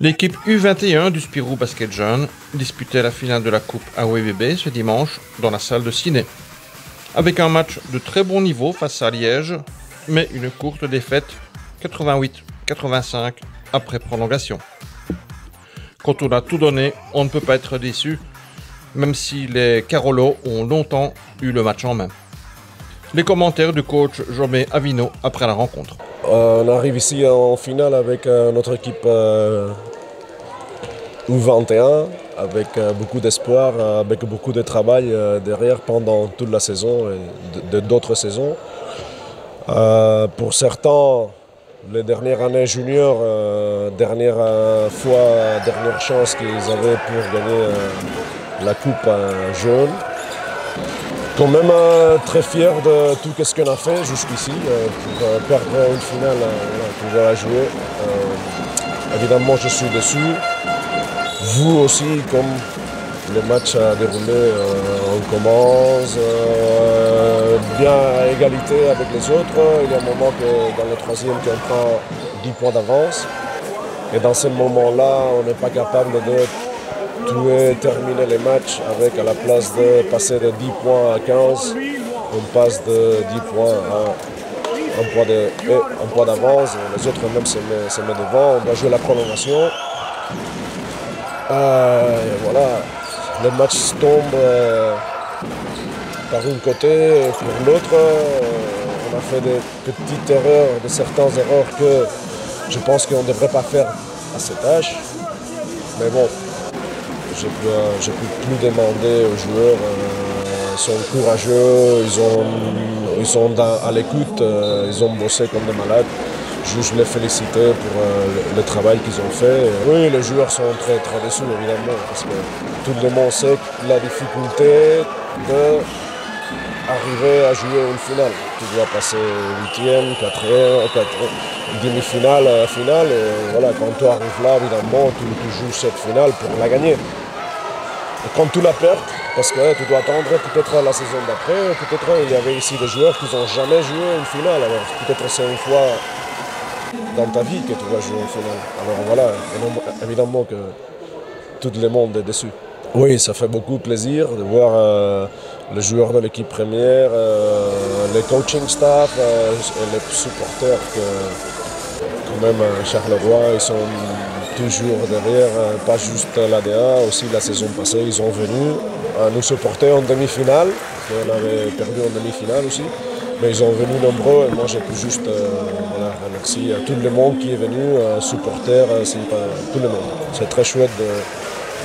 L'équipe U21 du Spirou Basket Jeune disputait la finale de la Coupe AOEBB ce dimanche dans la salle de ciné. Avec un match de très bon niveau face à Liège, mais une courte défaite 88-85 après prolongation. Quand on a tout donné, on ne peut pas être déçu, même si les Carolos ont longtemps eu le match en main. Les commentaires du coach Jomé Avino après la rencontre. On arrive ici en finale avec notre équipe U21, avec beaucoup d'espoir, avec beaucoup de travail derrière pendant toute la saison et d'autres saisons. Pour certains, les dernières années juniors, dernière chance qu'ils avaient pour gagner la coupe jaune. Quand même très fier de tout ce qu'on a fait jusqu'ici pour perdre une finale, pour la jouer. Évidemment, je suis déçu. Vous aussi, comme le match a déroulé, on commence bien à égalité avec les autres. Il y a un moment que dans le troisième, on prend 10 points d'avance. Et dans ce moment-là, on n'est pas capable de terminer les matchs avec, à la place de passer de 10 points à 15, on passe de 10 points à un point d'avance. Les autres même se mettent devant. On va jouer la prolongation. Et voilà, le match tombe par un côté et pour l'autre. On a fait des petites erreurs, certaines erreurs que je pense qu'on ne devrait pas faire à cet âge. Mais bon, je peux plus demander aux joueurs. Ils sont courageux, ils sont à l'écoute, ils ont bossé comme des malades. Je les féliciter pour le travail qu'ils ont fait. Oui, les joueurs sont très, très déçus évidemment, parce que tout le monde sait la difficulté d'arriver à jouer une finale. Tu dois passer 8e, 4e, demi-finale, finale. Et voilà, quand tu arrives là, évidemment, tu joues cette finale pour la gagner. Et quand tu la perds, parce que tu dois attendre peut-être la saison d'après, peut-être il y avait ici des joueurs qui n'ont jamais joué une finale. Alors peut-être c'est une fois dans ta vie que tu vas jouer une finale. Alors voilà, évidemment que tout le monde est déçu. Oui, ça fait beaucoup plaisir de voir les joueurs de l'équipe première, les coaching staff et les supporters que quand même Charleroi, ils sont toujours derrière, pas juste l'ADA, aussi la saison passée, ils sont venus nous supporter en demi-finale, on avait perdu en demi-finale aussi, mais ils sont venus nombreux et moi j'ai pu juste remercier à tout le monde qui est venu, supporters, tout le monde. C'est très chouette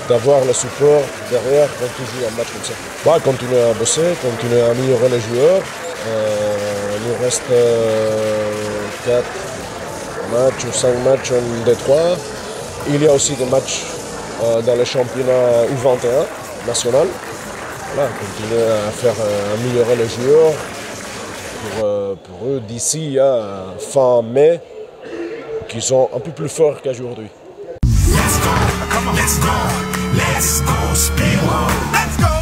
d'avoir le support derrière quand tu joues un match comme ça. Bah, continuer à bosser, continuer à améliorer les joueurs. Il nous reste 4 matchs ou 5 matchs en D3. Il y a aussi des matchs dans le championnat U21 national. Voilà, continuer à faire améliorer les joueurs pour eux d'ici à fin mai, qui sont un peu plus forts qu'aujourd'hui. Let's go, Spirou. Let's go.